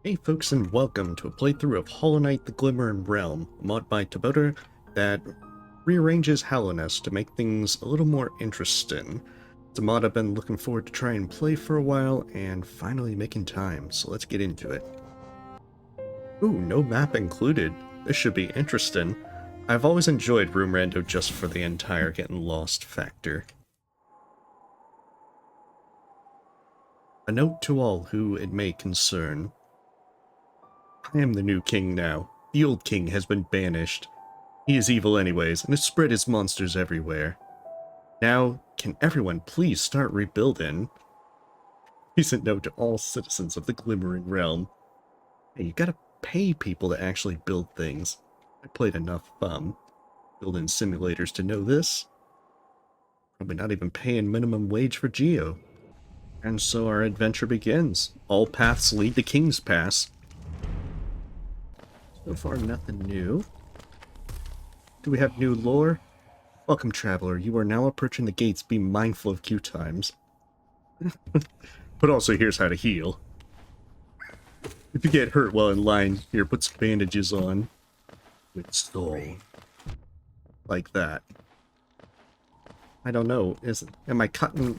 Hey folks, and welcome to a playthrough of Hollow Knight: The Glimmering Realm, a mod by Toboter that rearranges Hallownest to make things a little more interesting. It's a mod I've been looking forward to try and play for a while, and finally making time, so let's get into it. Ooh, no map included. This should be interesting. I've always enjoyed Room Rando just for the entire getting lost factor. A note to all who it may concern. I am the new king now. The old king has been banished. He is evil anyways, and has spread his monsters everywhere. Now, can everyone please start rebuilding? Recent note to all citizens of the Glimmering Realm. Hey, you gotta pay people to actually build things. I played enough building simulators to know this. Probably not even paying minimum wage for Geo. And so our adventure begins. All paths lead to King's Pass. So far, nothing new. Do we have new lore? Welcome, traveler. You are now approaching the gates. Be mindful of queue times. But also, here's how to heal. If you get hurt while in line, here, put some bandages on. With soul. Like that. I don't know. Am I cutting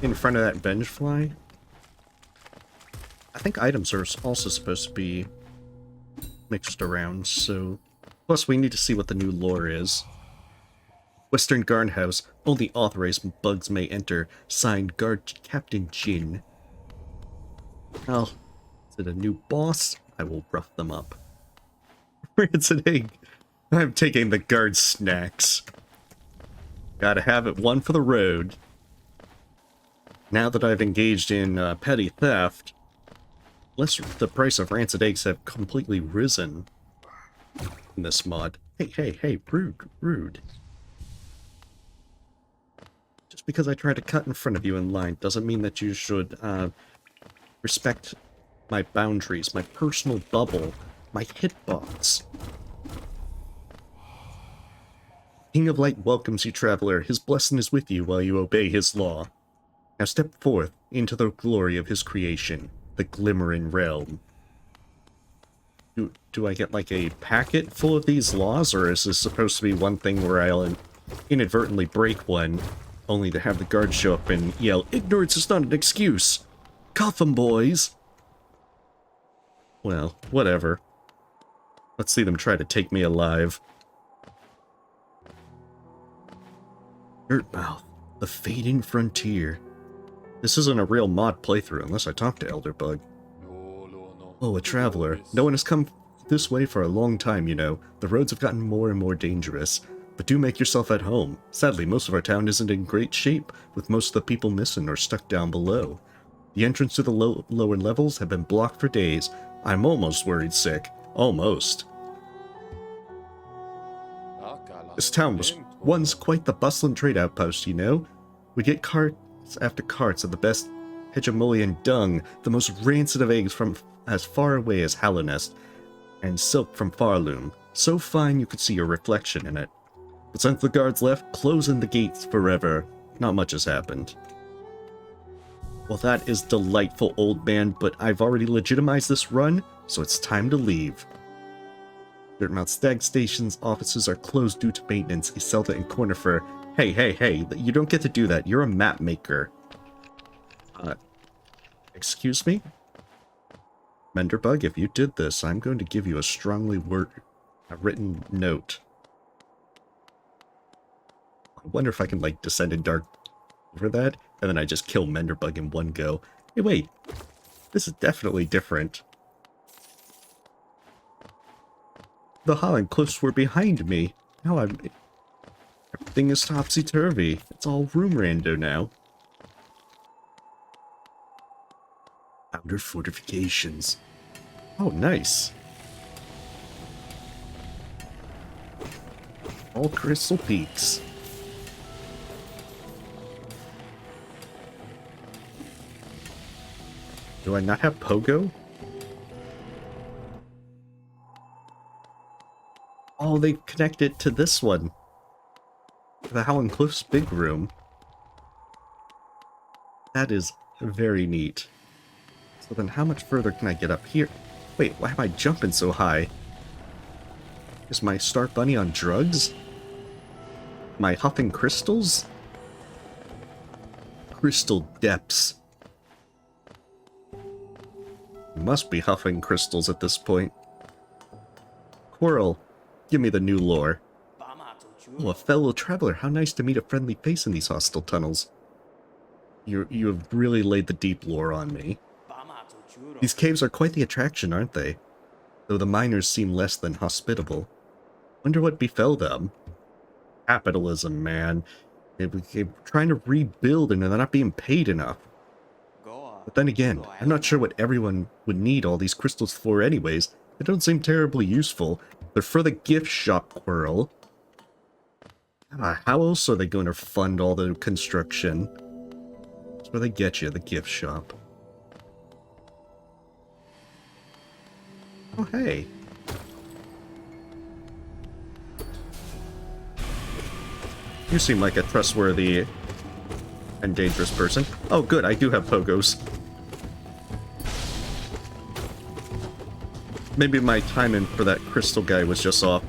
in front of that vengefly? I think items are also supposed to be mixed around, so... Plus, we need to see what the new lore is. Western Guard House. Only authorized bugs may enter. Signed, Guard Captain Jin. Well, is it a new boss? I will rough them up. Rancid egg. I'm taking the guard snacks. Gotta have it, one for the road. Now that I've engaged in petty theft, the price of rancid eggs have completely risen in this mod. Hey, rude. Just because I try to cut in front of you in line doesn't mean that you should respect my boundaries, my personal bubble, my hitbox. King of Light welcomes you, traveler. His blessing is with you while you obey his law. Now step forth into the glory of his creation, the Glimmering Realm. Do I get like a packet full of these laws, or is this supposed to be one thing where I'll inadvertently break one, only to have the guards show up and yell, "Ignorance is not an excuse! Cuff 'em, boys!" Well, whatever. Let's see them try to take me alive. Dirtmouth, the fading frontier. This isn't a real mod playthrough unless I talk to Elderbug. Oh, a traveler. No one has come this way for a long time, you know. The roads have gotten more and more dangerous. But do make yourself at home. Sadly, most of our town isn't in great shape, with most of the people missing or stuck down below. The entrance to the lower levels have been blocked for days. I'm almost worried sick. Almost. This town was once quite the bustling trade outpost, you know? We get carts after carts of the best hegemonian dung, the most rancid of eggs from as far away as Hallownest, and silk from Farloom, so fine you could see your reflection in it. But since the guards left, closing the gates forever, not much has happened. Well, that is delightful, old man, but I've already legitimized this run, so it's time to leave. Dirtmouth Stag Station's offices are closed due to maintenance, Iselda and Cornifer. Hey, you don't get to do that. You're a map maker. Excuse me? Menderbug, if you did this, I'm going to give you a strongly written note. I wonder if I can, like, descend in dark over that, and then I just kill Menderbug in one go. Hey, wait. This is definitely different. The Holland Cliffs were behind me. Now everything is topsy-turvy. It's all room rando now. Outer fortifications. Oh, nice. All crystal peaks. Do I not have Pogo? Oh, they connected to this one. The Howling Cliffs big room. That is very neat. So then how much further can I get up here? Wait, why am I jumping so high? Is my Starbunny on drugs? Am I huffing crystals? Crystal depths. Must be huffing crystals at this point. Quirrell, give me the new lore. Oh, a fellow traveler. How nice to meet a friendly face in these hostile tunnels. You have really laid the deep lore on me. These caves are quite the attraction, aren't they? Though the miners seem less than hospitable. Wonder what befell them. Capitalism, man. They're trying to rebuild and they're not being paid enough. But then again, I'm not sure what everyone would need all these crystals for anyways. They don't seem terribly useful. They're for the gift shop, Quirrell. How else are they going to fund all the construction? That's where they get you, the gift shop. Oh, hey. You seem like a trustworthy and dangerous person. Oh, good, I do have pogos. Maybe my timing for that crystal guy was just off.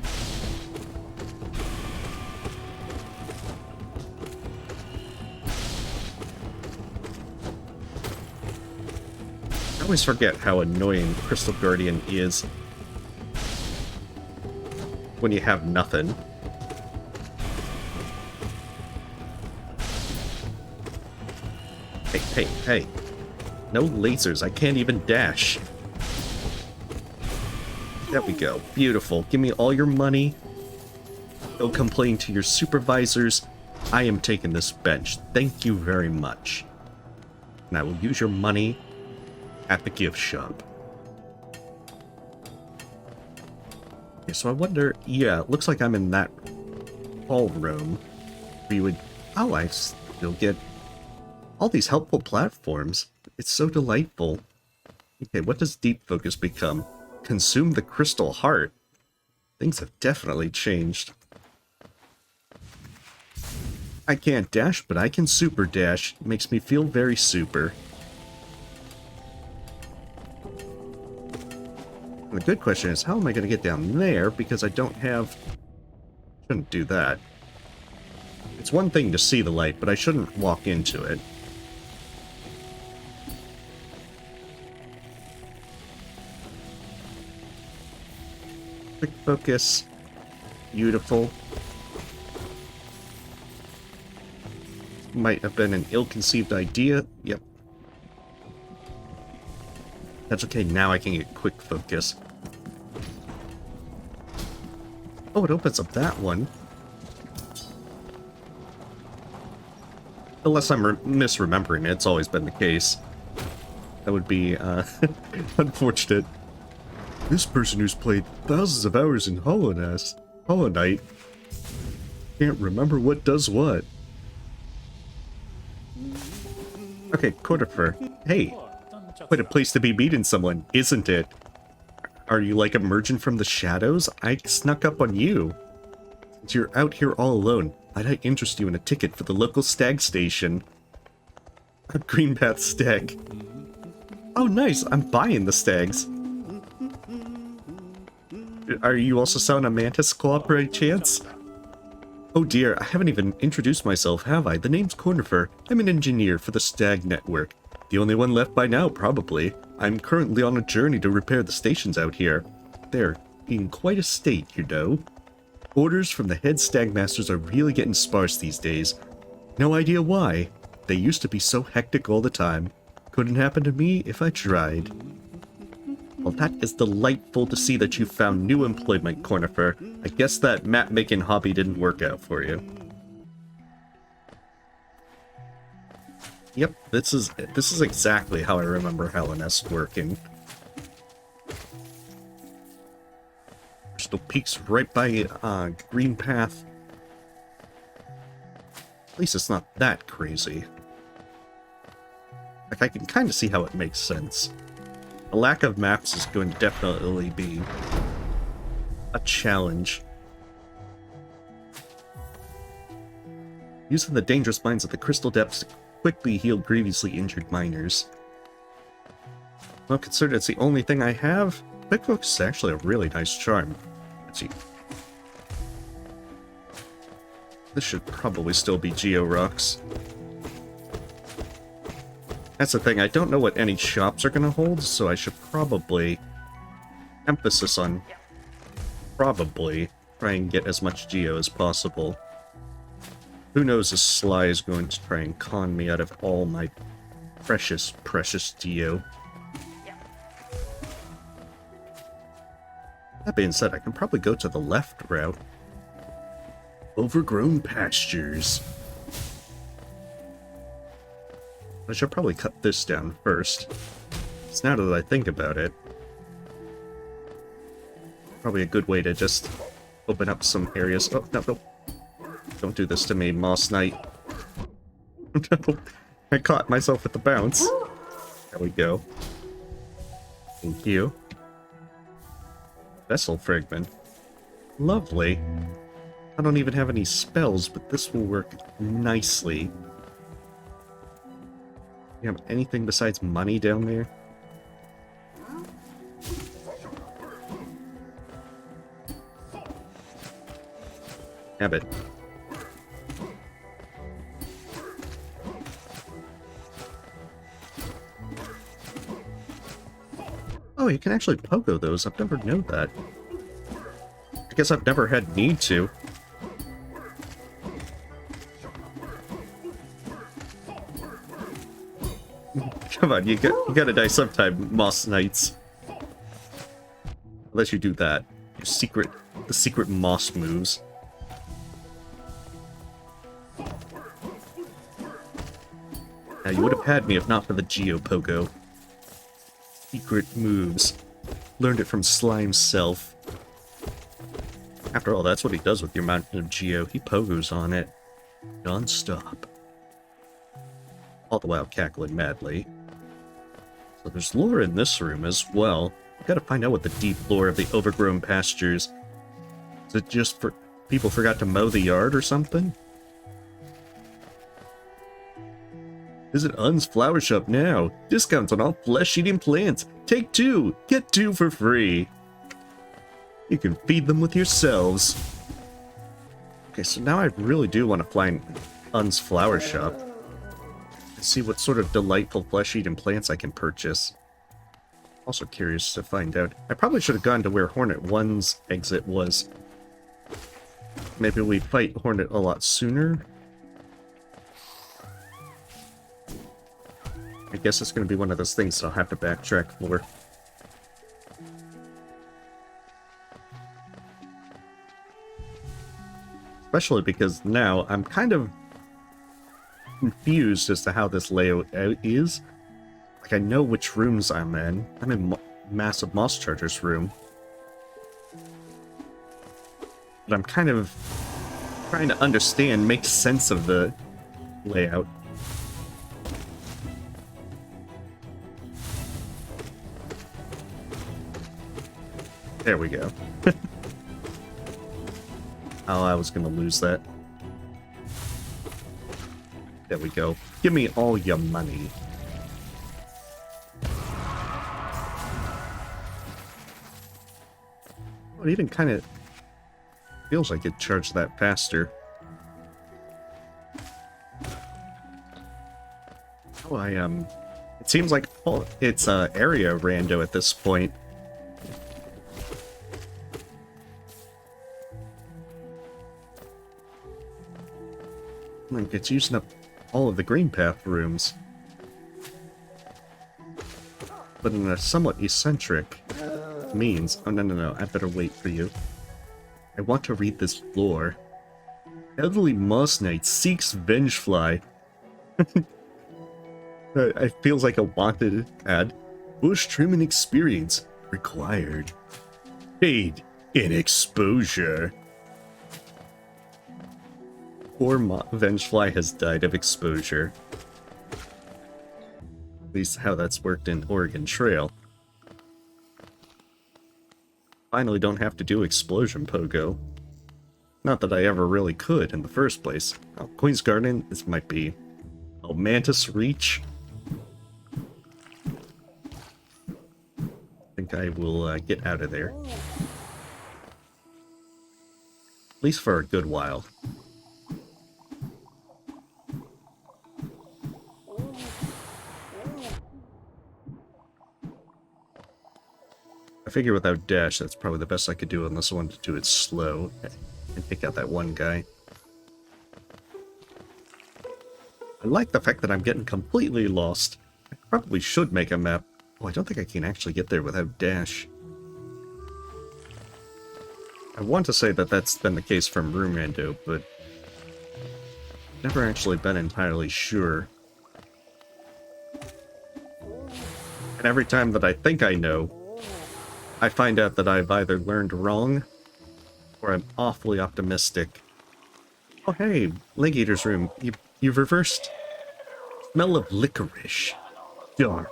I always forget how annoying Crystal Guardian is when you have nothing. Hey. No lasers, I can't even dash. There we go. Beautiful. Give me all your money. Go complain to your supervisors. I am taking this bench. Thank you very much. And I will use your money at the gift shop. Okay, so I wonder... Yeah, it looks like I'm in that hall room. Where you would... Oh, I still get all these helpful platforms. It's so delightful. Okay, what does deep focus become? Consume the crystal heart. Things have definitely changed. I can't dash, but I can super dash. It makes me feel very super. And the good question is, how am I going to get down there? Because I don't have... Shouldn't do that. It's one thing to see the light, but I shouldn't walk into it. Quick focus. Beautiful. Might have been an ill-conceived idea. Yep. That's okay, now I can get quick focus. Oh, it opens up that one. Unless I'm misremembering it, it's always been the case. That would be, unfortunate. This person who's played thousands of hours in Hollow Knight can't remember what does what. Okay, Cordifer. Hey, quite a place to be meeting someone, isn't it? Are you like emerging from the shadows? I snuck up on you. Since you're out here all alone, might I interest you in a ticket for the local stag station? A Greenpath stag. Oh nice, I'm buying the stags. Are you also selling a mantis claw by chance? Oh dear, I haven't even introduced myself, have I? The name's Cornifer. I'm an engineer for the Stag Network. The only one left by now, probably. I'm currently on a journey to repair the stations out here. They're in quite a state, you know. Orders from the head stag masters are really getting sparse these days. No idea why. They used to be so hectic all the time. Couldn't happen to me if I tried. Well, that is delightful to see that you found new employment, Cornifer. I guess that map-making hobby didn't work out for you. Yep, this is exactly how I remember Hallownest working. Crystal Peak's right by Greenpath. At least it's not that crazy. Like, I can kind of see how it makes sense. The lack of maps is going to definitely be a challenge. Using the dangerous mines of the crystal depths to quickly heal grievously injured miners. Well, considered it's the only thing I have, Quick Focus is actually a really nice charm. Let's see. This should probably still be Geo Rocks. That's the thing, I don't know what any shops are going to hold, so I should probably... Emphasis on probably try and get as much Geo as possible. Who knows if Sly is going to try and con me out of all my precious, precious Geo. That being said, I can probably go to the left route. Overgrown pastures. I should probably cut this down first. It's now that I think about it. Probably a good way to just open up some areas. Oh, no, no. Don't do this to me, Moss Knight. No. I caught myself with the bounce. There we go. Thank you. Vessel fragment. Lovely. I don't even have any spells, but this will work nicely. You have anything besides money down there? Have it. Oh, you can actually pogo those. I've never known that. I guess I've never had need to. Come on, you gotta die sometime, Moss Knights. Unless you do that. The secret Moss moves. Now, you would have had me if not for the Geo Pogo. Secret moves. Learned it from Slime's self. After all, that's what he does with your mountain of Geo. He pogos on it. Non-stop. All the while cackling madly. So there's lore in this room as well. We gotta find out what the deep lore of the overgrown pastures. Is it just for people forgot to mow the yard or something? Visit Un's Flower Shop now. Discounts on all flesh-eating plants. Take 2, get 2 for free. You can feed them with yourselves. Okay, so now I really do want to find Un's Flower Shop. And see what sort of delightful flesh-eating plants I can purchase. Also curious to find out. I probably should have gone to where Hornet 1's exit was. Maybe we fight Hornet a lot sooner. I guess it's going to be one of those things I'll have to backtrack for. Especially because now I'm kind of confused as to how this layout is. Like, I know which rooms I'm in. I'm in Massive Moss Charger's room. But I'm kind of trying to understand, make sense of the layout. There we go. Oh, I was gonna lose that. There we go. Give me all your money. Oh, it even kind of feels like it charged that faster. Oh, it seems like it's area rando at this point. Like, it's using up all of the green path rooms. But in a somewhat eccentric means. Oh, no, I better wait for you. I want to read this lore. Elderly Moss Knight seeks Vengefly. It feels like a wanted ad. Bush trimming experience required. Paid in exposure. Poor Vengefly has died of exposure. At least how that's worked in Oregon Trail. Finally don't have to do Explosion Pogo. Not that I ever really could in the first place. Oh, Queen's Garden, this might be... Oh, Mantis Reach. I will get out of there. At least for a good while. I figure without dash, that's probably the best I could do unless I wanted to do it slow and take out that one guy. I like the fact that I'm getting completely lost. I probably should make a map. Oh, I don't think I can actually get there without dash. I want to say that that's been the case from Roomando, but never actually been entirely sure. And every time that I think I know, I find out that I've either learned wrong, or I'm awfully optimistic. Oh hey, Leg Eater's room. You've reversed. Smell of licorice. Dark,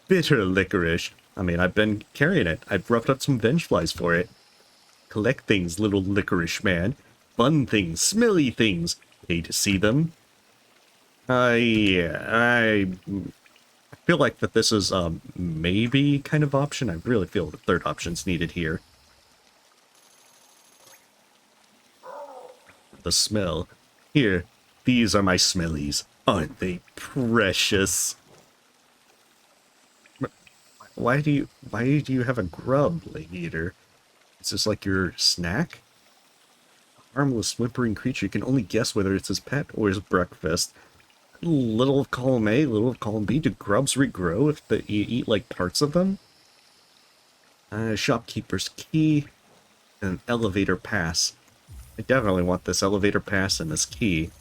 bitter licorice. I mean, I've been carrying it. I've roughed up some vengeflies for it. Collect things, little licorice man. Fun things, smelly things. Pay to see them. I feel like that this is a maybe kind of option. I really feel the third option's needed here. The smell. Here, these are my smellies. Aren't they precious? Why do you have a grub, Leg Eater? Is this like your snack? A harmless, whimpering creature. You can only guess whether it's his pet or his breakfast. Little of column A, little of column B. Do grubs regrow if you eat like parts of them? Shopkeeper's key and an elevator pass. I definitely want this elevator pass and this key.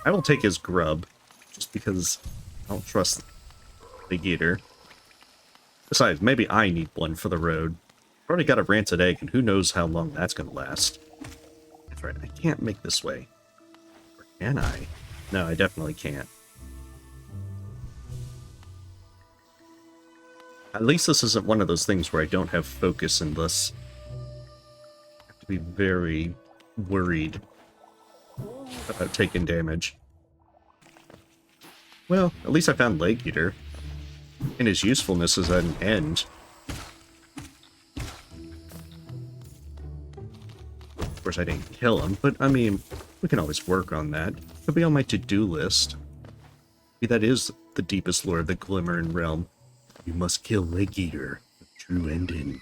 I will take his grub, just because I don't trust the Eater. Besides, maybe I need one for the road. I've already got a rancid egg, and who knows how long that's going to last. That's right, I can't make this way. Or can I? No, I definitely can't. At least this isn't one of those things where I don't have focus and thus I have to be very worried about taking damage. Well, at least I found Leg Eater. And his usefulness is at an end. Of course, I didn't kill him, but I mean, we can always work on that. It'll be on my to-do list. Maybe that is the deepest lore of the Glimmering realm. You must kill Leg Eater, the true ending.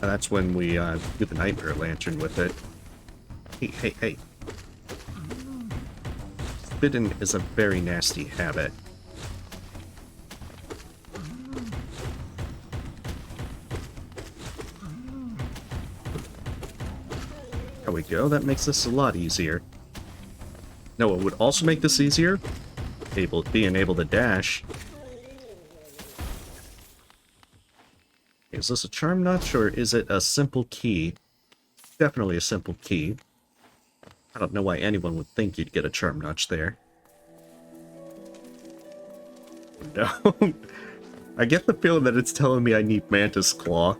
And that's when we do the Nightmare Lantern with it. Hey. Spitting is a very nasty habit. There we go, that makes this a lot easier. No, what would also make this easier? Being able to dash. Is this a charm notch, or is it a simple key? Definitely a simple key. I don't know why anyone would think you'd get a charm notch there. No. I get the feeling that it's telling me I need Mantis Claw.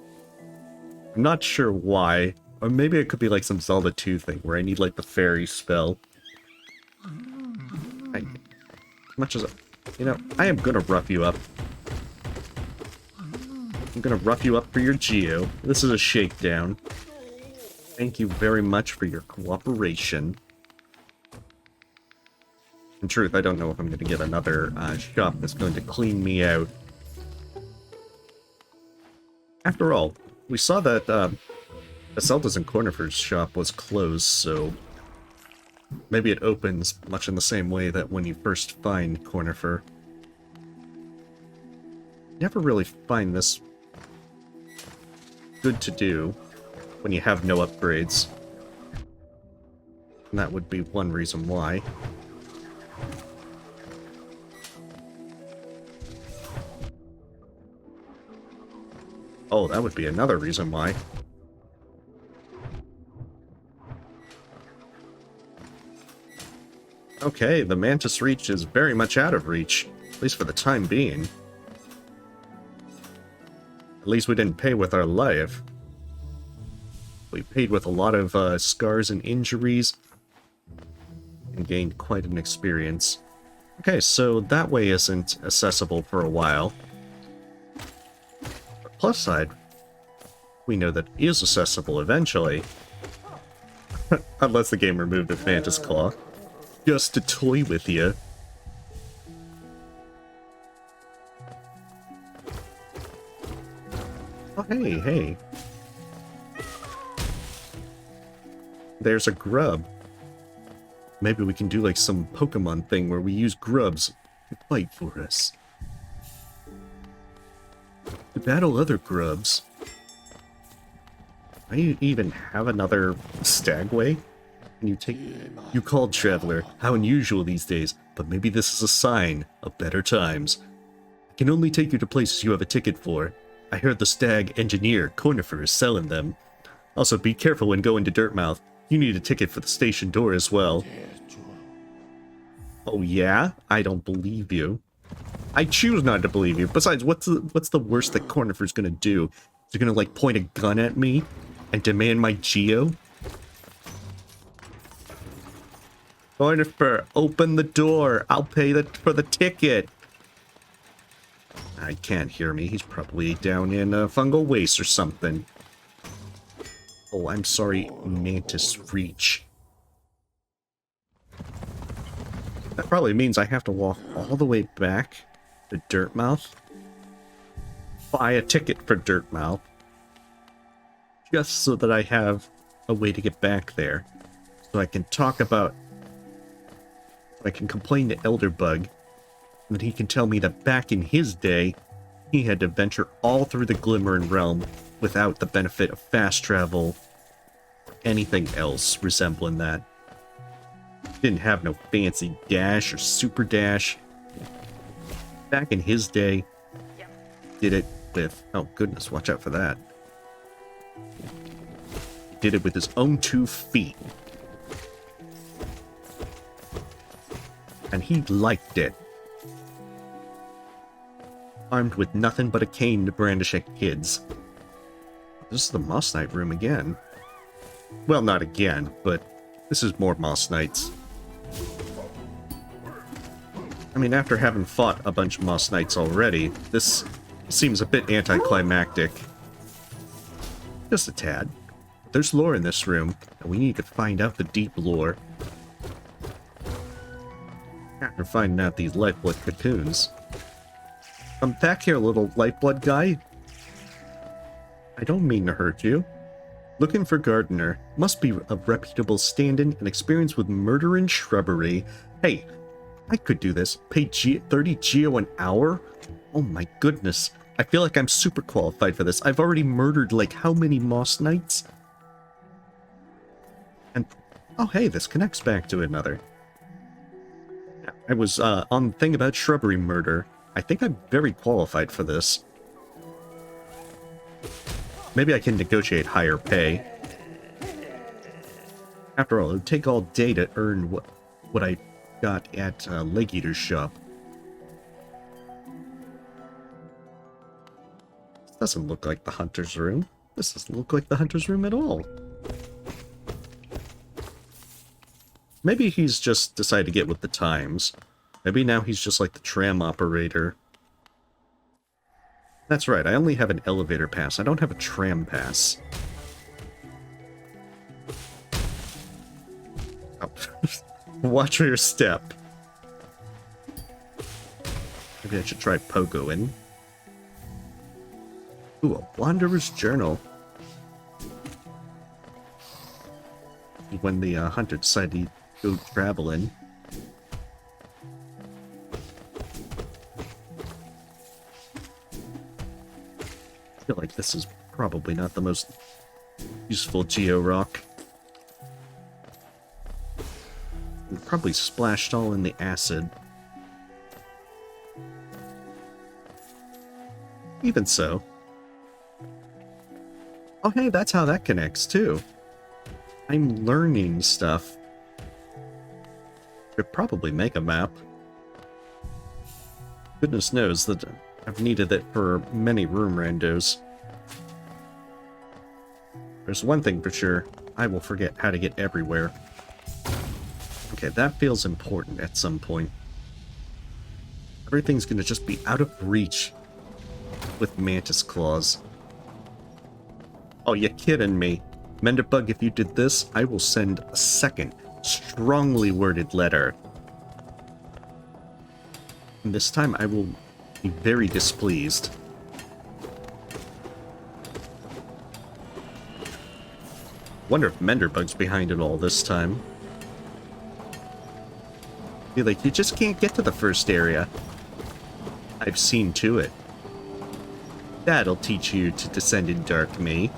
I'm not sure why. Or maybe it could be like some Zelda 2 thing where I need like the fairy spell. As much as you know, I am gonna rough you up. I'm gonna rough you up for your Geo. This is a shakedown. Thank you very much for your cooperation. In truth, I don't know if I'm gonna get another shop that's going to clean me out. After all, we saw that the Zelda's and Cornifer's shop was closed, so maybe it opens much in the same way that when you first find Cornifer. Never really find this good to do when you have no upgrades. And that would be one reason why. Oh, that would be another reason why. Okay, the Mantis Reach is very much out of reach, at least for the time being. At least we didn't pay with our life. We paid with a lot of scars and injuries, and gained quite an experience. Okay, so that way isn't accessible for a while. But plus side, we know that it is accessible eventually. Unless the game removed a Fanta's Claw. Just to toy with you. Oh, hey, hey. There's a grub. Maybe we can do like some Pokemon thing where we use grubs to fight for us. To battle other grubs. I even have another Stagway? You called, Traveler. How unusual these days, but maybe this is a sign of better times. I can only take you to places you have a ticket for. I heard the Stag engineer, Cornifer, is selling them. Also, be careful when going to Dirtmouth. You need a ticket for the station door as well. Oh yeah? I don't believe you. I choose not to believe you. Besides, what's the worst that Cornifer's gonna do? Is he gonna, like, point a gun at me and demand my Geo? Cornifer, open the door. I'll pay for the ticket. I can't hear me. He's probably down in fungal waste or something. Oh, I'm sorry, Mantis Reach. That probably means I have to walk all the way back to Dirtmouth. Buy a ticket for Dirtmouth. Just so that I have a way to get back there. So I can talk about... I can complain to Elderbug. And then he can tell me that back in his day, he had to venture all through the Glimmering realm without the benefit of fast travel or anything else resembling that. Didn't have no fancy dash or super dash. Back in his day, did it with... Oh goodness, watch out for that. He did it with his own 2 feet. And he liked it. Armed with nothing but a cane to brandish at kids. This is the Moss Knight room again. Well, not again, but this is more Moss Knights. I mean, after having fought a bunch of Moss Knights already, this seems a bit anticlimactic. Just a tad. There's lore in this room, and we need to find out the deep lore. After finding out these lifeblood cocoons. Back here, little lifeblood guy. I don't mean to hurt you. Looking for gardener. Must be a reputable stand-in and experience with murder and shrubbery. Hey, I could do this. Pay 30 Geo an hour? Oh my goodness. I feel like I'm super qualified for this. I've already murdered like how many Moss Knights? And, oh hey, this connects back to another. I was on the thing about shrubbery murder. I think I'm very qualified for this. Maybe I can negotiate higher pay. After all, it would take all day to earn what I got at Leg Eater's shop. This doesn't look like the Hunter's room. This doesn't look like the Hunter's room at all. Maybe he's just decided to get with the times. Maybe now he's just like the tram operator. That's right, I only have an elevator pass. I don't have a tram pass. Oh. Watch your step. Maybe I should try pogoing. Ooh, a Wanderer's Journal. When the hunter decided to go traveling. I feel like this is probably not the most useful Geo Rock. We probably splashed all in the acid. Even so. Oh hey, that's how that connects too. I'm learning stuff. Should probably make a map. Goodness knows that I've needed it for many room randos. There's one thing for sure. I will forget how to get everywhere. Okay, that feels important at some point. Everything's gonna just be out of reach with mantis claws. Oh, you're kidding me. Menderbug, if you did this, I will send a second, strongly worded letter. And this time I will be very displeased. Wonder if Menderbug's behind it all this time. Be like, you just can't get to the first area. I've seen to it. That'll teach you to descend in dark me.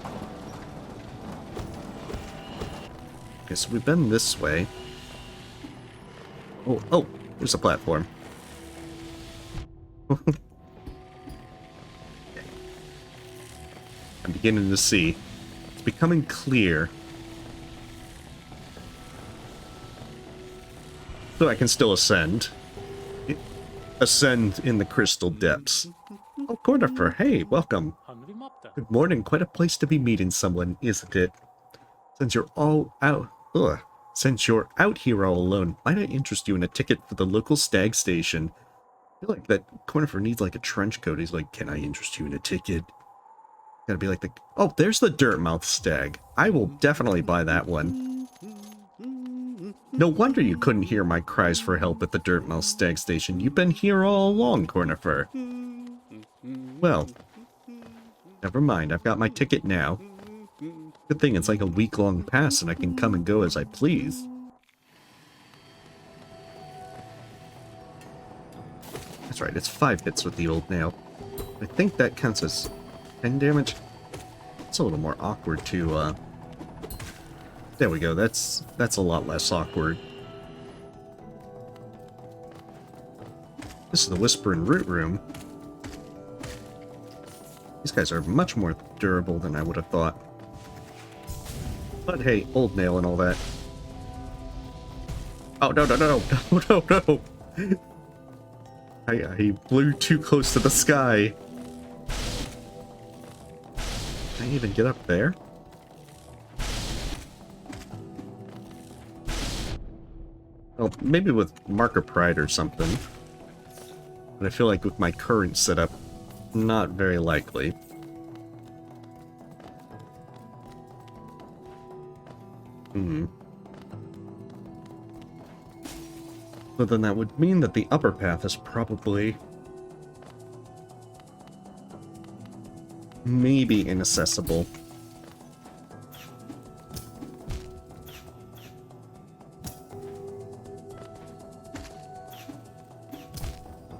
Okay, so we've been this way. Oh, there's a platform. I'm beginning to see. It's becoming clear. So I can still ascend. Ascend in the crystal depths. Oh, Cornifer, hey, welcome. Good morning, quite a place to be meeting someone, isn't it? Since you're out here all alone, might I interest you in a ticket for the local stag station? I feel like that Cornifer needs like a trench coat. He's like, can I interest you in a ticket? Gotta be like the... Oh, there's the Dirtmouth stag. I will definitely buy that one. No wonder you couldn't hear my cries for help at the Dirtmouth stag station. You've been here all along, Cornifer. Well, never mind. I've got my ticket now. Good thing it's like a week-long pass and I can come and go as I please. That's right, it's 5 hits with the old nail. I think that counts as 10 damage. It's a little more awkward to, There we go, that's a lot less awkward. This is the Whispering Root Room. These guys are much more durable than I would have thought. But hey, old nail and all that. Oh, no. I flew too close to the sky. Can I even get up there? Well, maybe with Marker Pride or something. But I feel like with my current setup, not very likely. But then that would mean that the upper path is probably... maybe inaccessible.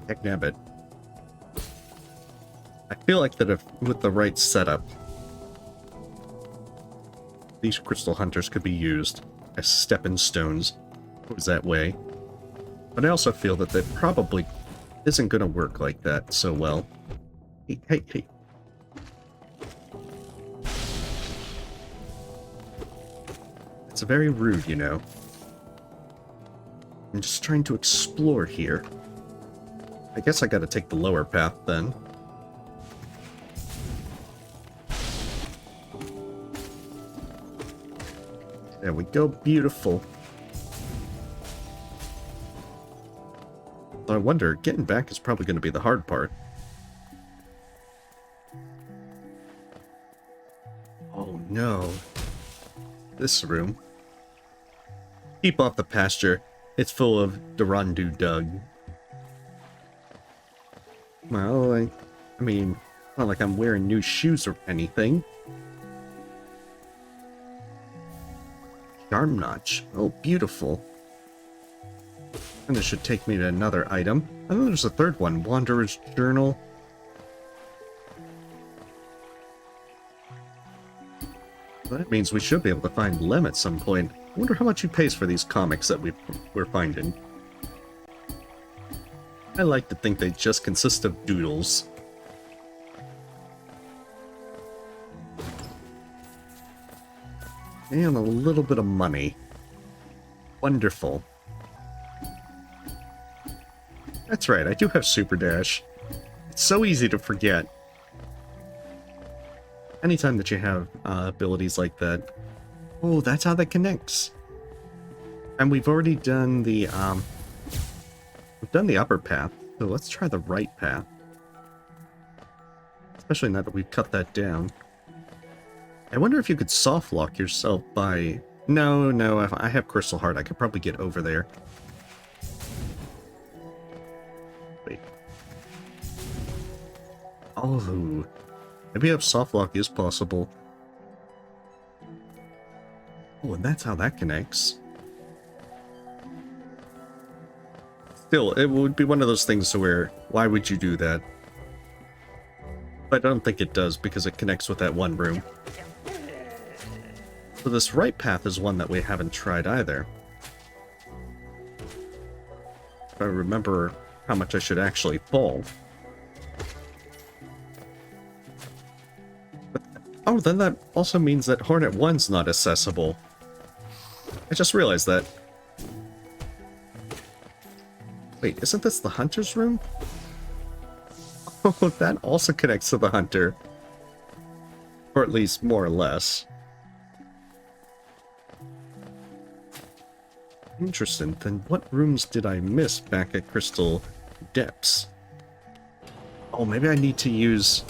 Heck nabbit. I feel like that if with the right setup, these crystal hunters could be used as stepping stones towards that way. But I also feel that that probably isn't going to work like that so well. Hey. It's very rude, you know. I'm just trying to explore here. I guess I gotta take the lower path then. There we go, beautiful. I wonder, getting back is probably going to be the hard part. Oh no. This room. Keep off the pasture. It's full of Dorandu Dug. Well, I mean, not like I'm wearing new shoes or anything. Charm Notch. Oh, beautiful. And this should take me to another item. And then there's a third one, Wanderer's Journal. Well, that means we should be able to find Lem at some point. I wonder how much he pays for these comics that we're finding. I like to think they just consist of doodles. And a little bit of money. Wonderful. That's right, I do have Super Dash. It's so easy to forget. Anytime that you have abilities like that. Oh, that's how that connects. And we've already done the upper path. So let's try the right path. Especially now that we've cut that down. I wonder if you could soft lock yourself by... No, if I have Crystal Heart, I could probably get over there. Wait. Oh, maybe if soft lock is possible. Oh, and that's how that connects. Still, it would be one of those things where, why would you do that? But I don't think it does, because it connects with that one room. So this right path is one that we haven't tried either. If I remember how much I should actually fall. But, oh, then that also means that Hornet 1's not accessible. I just realized that. Wait, isn't this the Hunter's room? Oh, that also connects to the Hunter. Or at least more or less. Interesting. Then what rooms did I miss back at Crystal Depths? Oh, maybe I need to use...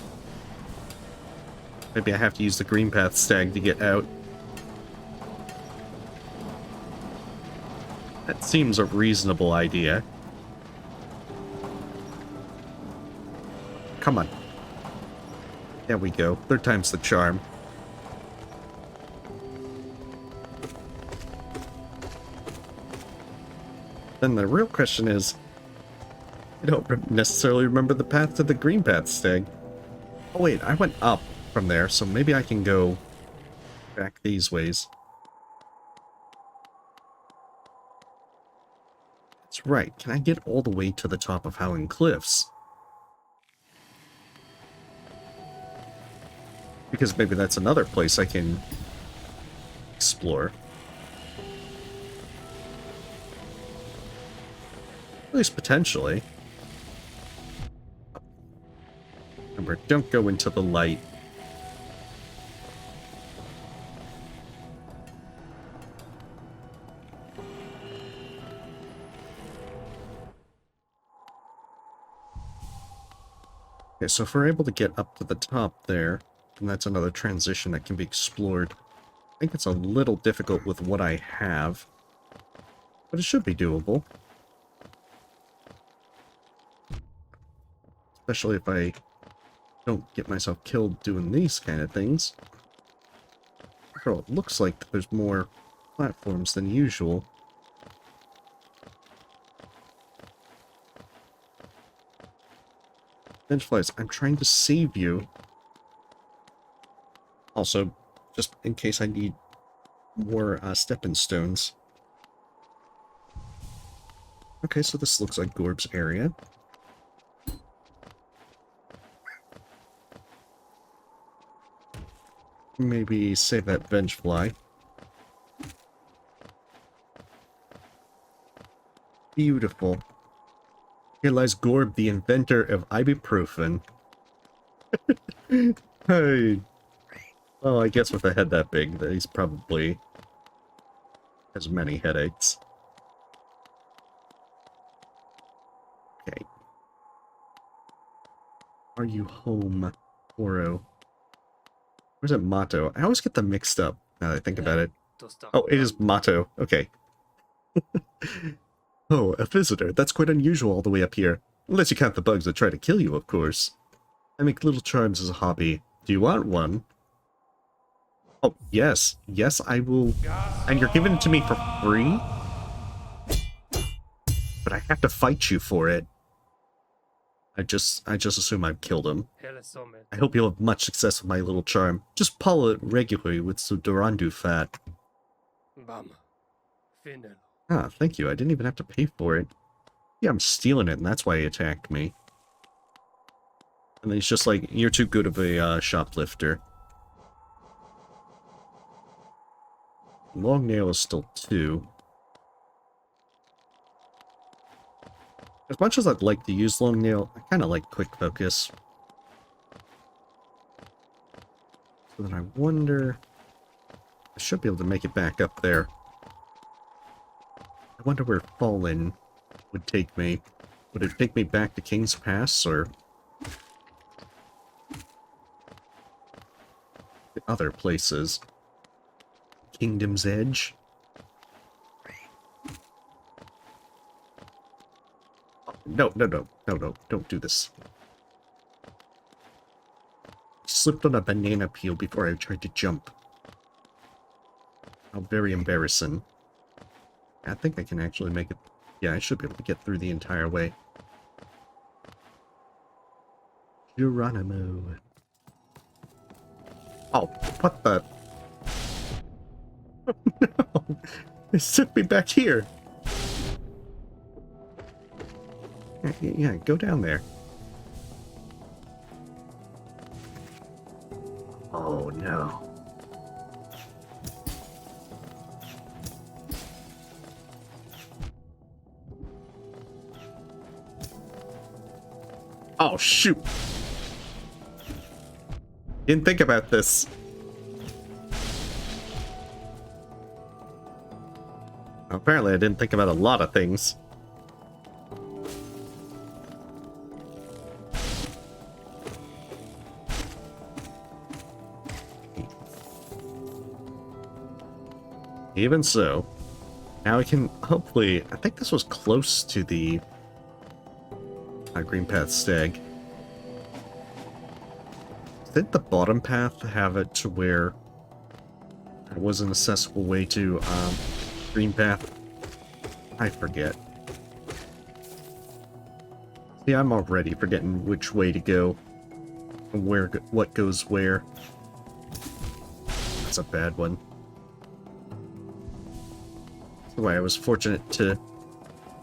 Maybe I have to use the Green Path Stag to get out. That seems a reasonable idea. Come on. There we go. Third time's the charm. Then the real question is, I don't necessarily remember the path to the Green Path Stag. Oh wait, I went up from there, so maybe I can go back these ways. That's right, can I get all the way to the top of Howling Cliffs? Because maybe that's another place I can explore. At least potentially. Remember, don't go into the light. Okay, so if we're able to get up to the top there, then that's another transition that can be explored. I think it's a little difficult with what I have, but it should be doable. Especially if I don't get myself killed doing these kind of things. Oh, it looks like there's more platforms than usual. Vengeflies, I'm trying to save you. Also, just in case I need more stepping stones. Okay, so this looks like Gorb's area. Maybe save that Vengefly. Beautiful. Here lies Gorb, the inventor of ibuprofen. Hey. Well, I guess with a head that big, that he's probably has many headaches. Okay. Are you home, Oro? Where's it, Mato? I always get them mixed up now that I think about it. Oh, it is Mato. Okay. Oh, a visitor. That's quite unusual all the way up here. Unless you count the bugs that try to kill you, of course. I make little charms as a hobby. Do you want one? Oh, yes. Yes, I will. And you're giving it to me for free? But I have to fight you for it. I just assume I've killed him. I hope you'll have much success with my little charm. Just polish it regularly with some Dorandu fat. Ah, thank you. I didn't even have to pay for it. Yeah, I'm stealing it, and that's why he attacked me. And then he's just like, you're too good of a shoplifter. Long nail is still 2. As much as I'd like to use long nail, I kind of like quick focus. So then I wonder... I should be able to make it back up there. I wonder where Fallen would take me. Would it take me back to King's Pass, or other places? Kingdom's Edge? No, don't do this. Slipped on a banana peel before I tried to jump. How very embarrassing. I think I can actually make it. Yeah, I should be able to get through the entire way. Geronimo. Oh, what the? No! It took me back here! Yeah, go down there. Oh, no. Oh, shoot! Didn't think about this. Apparently, I didn't think about a lot of things. Even so, now we can hopefully. I think this was close to the Green Path Stag. Did the bottom path have it to where it was an accessible way to Green Path? I forget. See, I'm already forgetting which way to go, and what goes where. That's a bad one. That's why I was fortunate to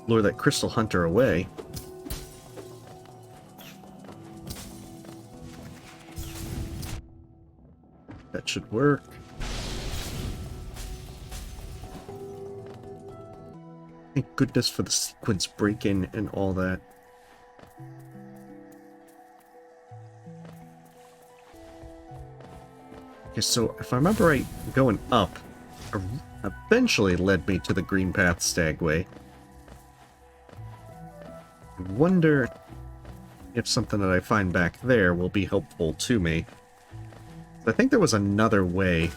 lure that Crystal Hunter away. That should work. Thank goodness for the sequence break-in and all that. Okay, so if I remember right, going up eventually led me to the Green Path Stagway. I wonder if something that I find back there will be helpful to me. I think there was another way.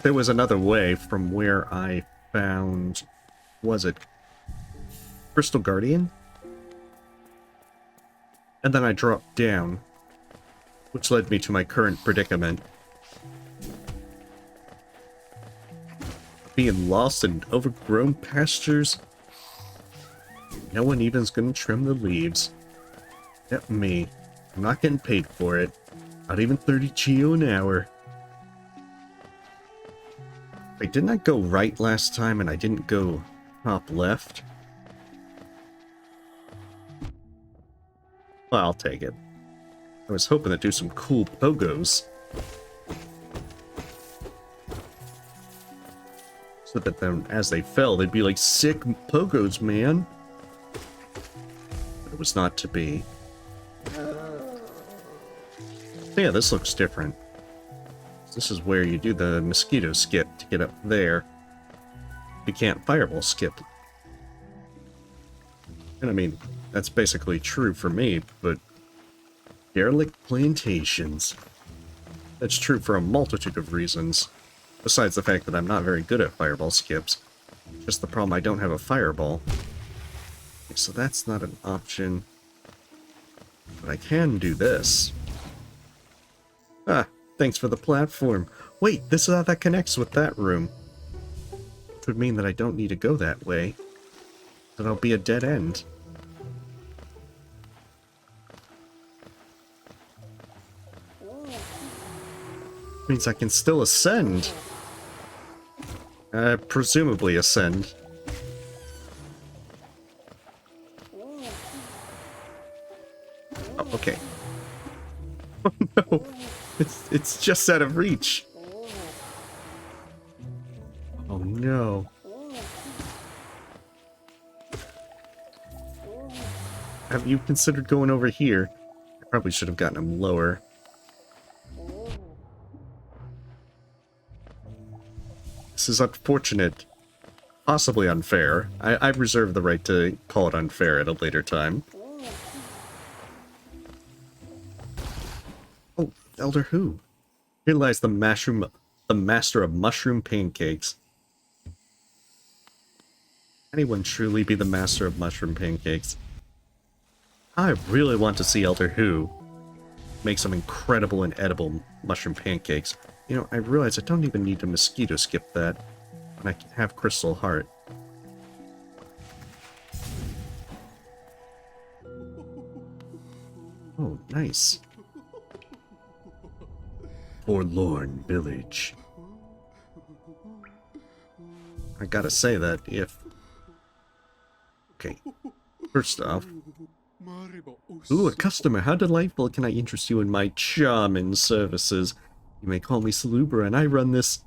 There was another way from where I found... Was it Crystal Guardian? And then I dropped down, which led me to my current predicament. Being lost in overgrown pastures. No one even's gonna trim the leaves. Except me. I'm not getting paid for it. Not even 30 Geo an hour. Wait, didn't I go right last time and I didn't go top left? Well, I'll take it. I was hoping to do some cool pogos. So that then, as they fell, they'd be like, sick pogos, man. But it was not to be. Yeah, this looks different. This is where you do the mosquito skip to get up there. You can't fireball skip. And I mean, that's basically true for me, but... Derelict plantations. That's true for a multitude of reasons. Besides the fact that I'm not very good at fireball skips. Just the problem I don't have a fireball. Okay, so that's not an option. But I can do this. Ah, thanks for the platform. Wait, this is how that connects with that room. Which would mean that I don't need to go that way. That I'll be a dead end. Means I can still ascend. Presumably ascend. Oh, okay. Oh no! It's just out of reach. Oh no. Have you considered going over here? I probably should have gotten him lower. This is unfortunate. possibly unfair. I reserve the right to call it unfair at a later time. Oh, Elder Who? Here lies the master of mushroom pancakes. Anyone truly be the master of mushroom pancakes? I really want to see Elder Who make some incredible and edible mushroom pancakes. You know, I realize I don't even need to mosquito skip that, and I can have Crystal Heart. Oh, nice. Forlorn village. I gotta say that if... Okay, first off... Ooh, a customer, how delightful. Can I interest you in my charming services? You may call me Salubra, and I run this...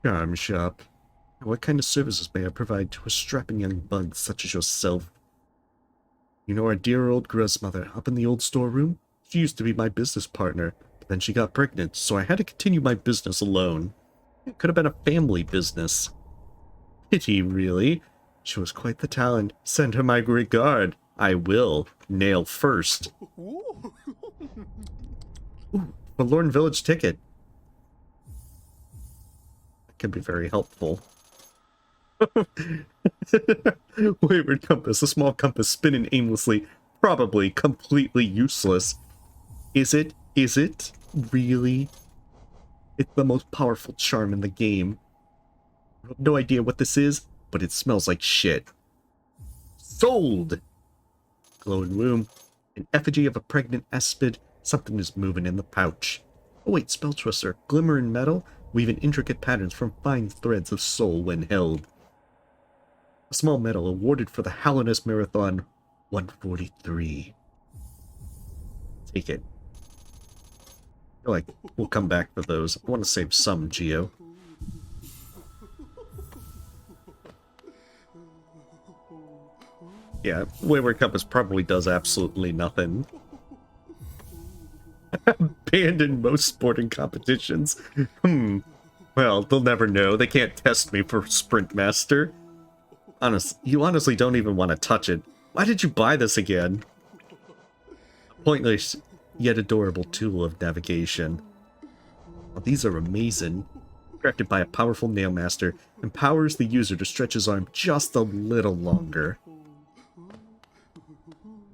charm shop. What kind of services may I provide to a strapping young bug such as yourself? You know our dear old grandmother up in the old storeroom? She used to be my business partner, but then she got pregnant, so I had to continue my business alone. It could have been a family business. Pity, really. She was quite the talent. Send her my regard. I will. Nail first. Ooh, Forlorn Village ticket. That can be very helpful. Wayward compass, a small compass spinning aimlessly, probably completely useless. Is it? Is it? Really? It's the most powerful charm in the game. I have no idea what this is, but it smells like shit. Sold! Glowing womb. An effigy of a pregnant aspid. Something is moving in the pouch. Oh wait, spell twister. Glimmering metal, weaving intricate patterns from fine threads of soul when held. A small medal awarded for the Hallownest Marathon 143. Take it. I feel like we'll come back for those. I want to save some, Geo. Yeah, Wayward Compass probably does absolutely nothing. Abandoned most sporting competitions. Well, they'll never know. They can't test me for Sprint Master. You honestly don't even want to touch it. Why did you buy this again? A pointless, yet adorable tool of navigation. Well, these are amazing. Crafted by a powerful nail master, empowers the user to stretch his arm just a little longer.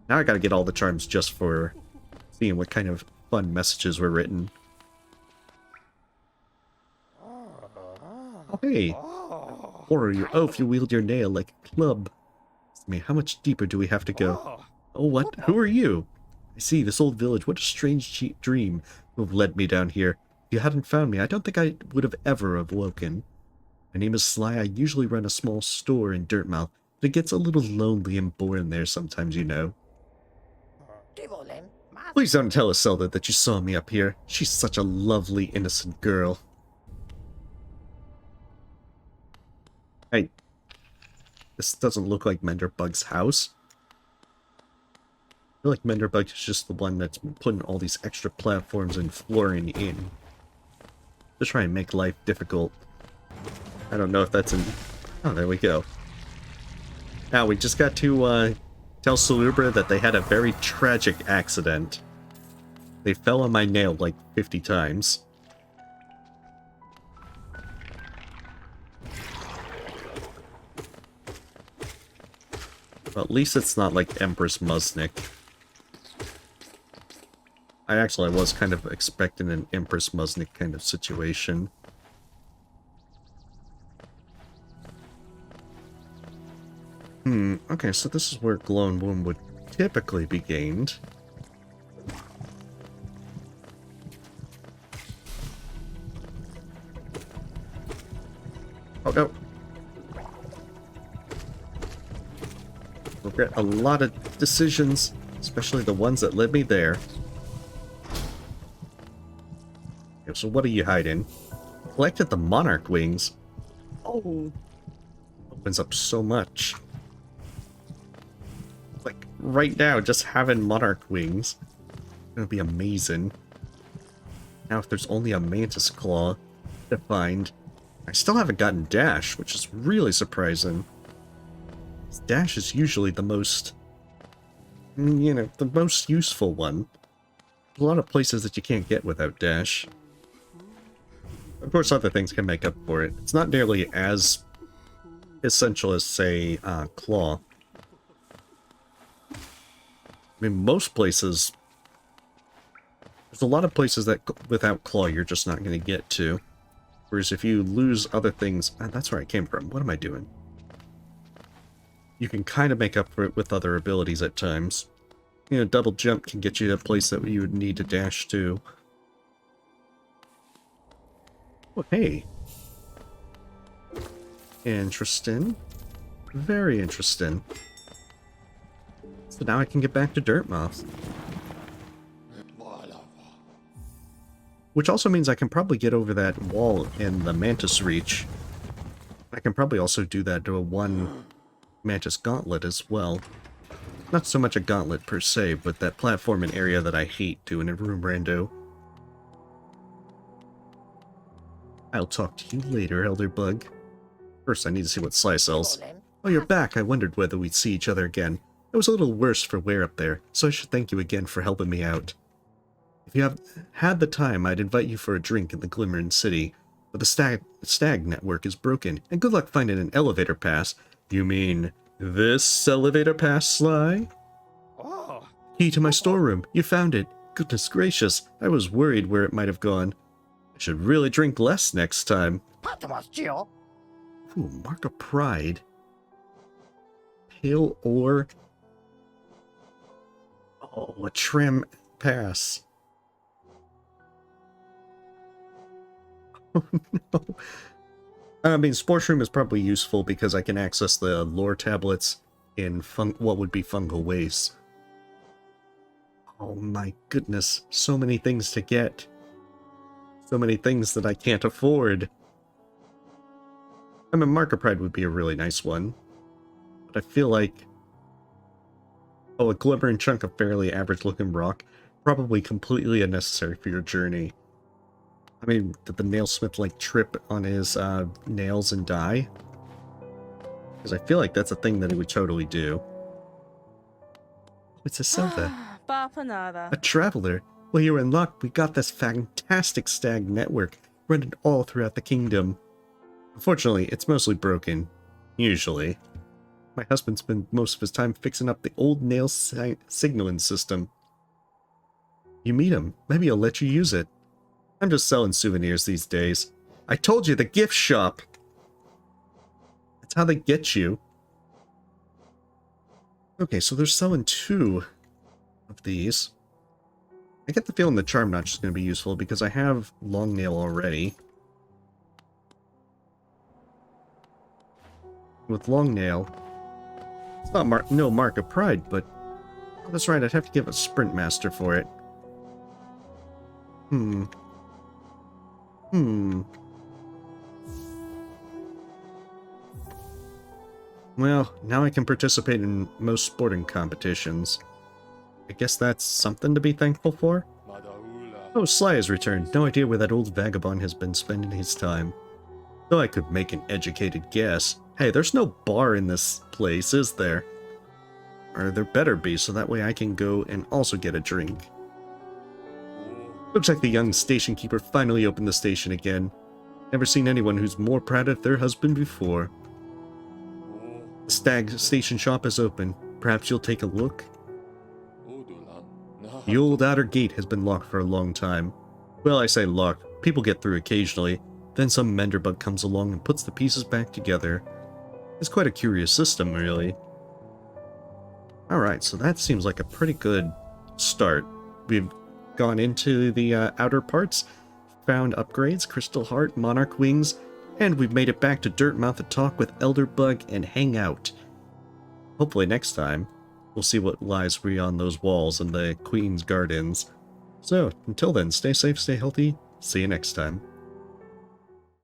Now I gotta get all the charms just for seeing what kind of fun messages were written. Oh, hey! Or your oaf, you wield your nail like a club. I mean, how much deeper do we have to go? Oh, what? Who are you? I see, this old village. What a strange dream to have led me down here. If you hadn't found me, I don't think I would have ever awoken. My name is Sly. I usually run a small store in Dirtmouth, but it gets a little lonely and boring there sometimes, you know. Please don't tell Iselda that you saw me up here. She's such a lovely, innocent girl. Hey, this doesn't look like Menderbug's house. I feel like Menderbug is just the one that's been putting all these extra platforms and flooring in to try and make life difficult. I don't know if that's in... Oh, there we go. Now, we just got to tell Salubra that they had a very tragic accident. They fell on my nail like 50 times. Well, at least it's not like Empress Musnik. I was kind of expecting an Empress Musnik kind of situation. Okay, so this is where Glowing Womb would typically be gained. Oh no. Regret a lot of decisions, especially the ones that led me there. Okay, so what are you hiding? Collected the Monarch Wings. Oh. Opens up so much. Like, right now, just having Monarch Wings is gonna be amazing. Now, if there's only a Mantis Claw to find, I still haven't gotten Dash, which is really surprising. Dash is usually the most, the most useful one. There's a lot of places that you can't get without Dash. Of course, other things can make up for it. It's not nearly as essential as, say, Claw. I mean, most places... There's a lot of places that without Claw you're just not going to get to. Whereas if you lose other things... that's where I came from. What am I doing? You can kind of make up for it with other abilities at times. Double jump can get you to a place that you would need to dash to. Oh, hey. Interesting. Very interesting. So now I can get back to Dirtmouth. Which also means I can probably get over that wall in the Mantis Reach. I can probably also do that to a one Mantis Gauntlet as well. Not so much a gauntlet per se, but that platforming area that I hate doing in Room Rando. I'll talk to you later, Elder Bug. First, I need to see what Sly sells. Oh, you're back. I wondered whether we'd see each other again. It was a little worse for wear up there, so I should thank you again for helping me out. If you have had the time, I'd invite you for a drink in the Glimmering City, but the stag network is broken, and good luck finding an elevator pass. You mean this elevator pass, Sly? Oh. Key to my storeroom. You found it. Goodness gracious, I was worried where it might have gone. I should really drink less next time. Ooh, Mark of Pride. Pale ore. Oh, a trim pass. Oh no. I mean, Sports Room is probably useful because I can access the lore tablets in what would be fungal waste. Oh my goodness, so many things to get. So many things that I can't afford. I mean, Mark of Pride would be a really nice one. But I feel like... Oh, a glimmering chunk of fairly average-looking rock. Probably completely unnecessary for your journey. I mean, did the nailsmith, like, trip on his nails and die? Because I feel like that's a thing that he would totally do. It's a Silva. A traveler. Well, you're in luck. We got this fantastic stag network running all throughout the kingdom. Unfortunately, it's mostly broken. Usually. My husband spent most of his time fixing up the old nail signaling system. You meet him. Maybe he'll let you use it. I'm just selling souvenirs these days. I told you, the gift shop! That's how they get you. Okay, so they're selling 2 of these. I get the feeling the Charm Notch is going to be useful because I have Long Nail already. With Long Nail, it's not no Mark of Pride, but... Oh, that's right, I'd have to give a Sprint Master for it. Well, now I can participate in most sporting competitions. I guess that's something to be thankful for? Oh, Sly has returned. No idea where that old vagabond has been spending his time. Though I could make an educated guess. Hey, there's no bar in this place, is there? Or there better be, so that way I can go and also get a drink. Looks like the young station keeper finally opened the station again. Never seen anyone who's more proud of their husband before. The stag station shop is open. Perhaps you'll take a look? The old outer gate has been locked for a long time. Well, I say locked. People get through occasionally. Then some menderbug comes along and puts the pieces back together. It's quite a curious system, really. Alright, so that seems like a pretty good start. We've gone into the outer parts, found upgrades, Crystal Heart, Monarch Wings, and we've made it back to Dirtmouth to talk with Elder Bug and hang out. Hopefully next time, we'll see what lies beyond those walls in the Queen's Gardens. So, until then, stay safe, stay healthy, see you next time.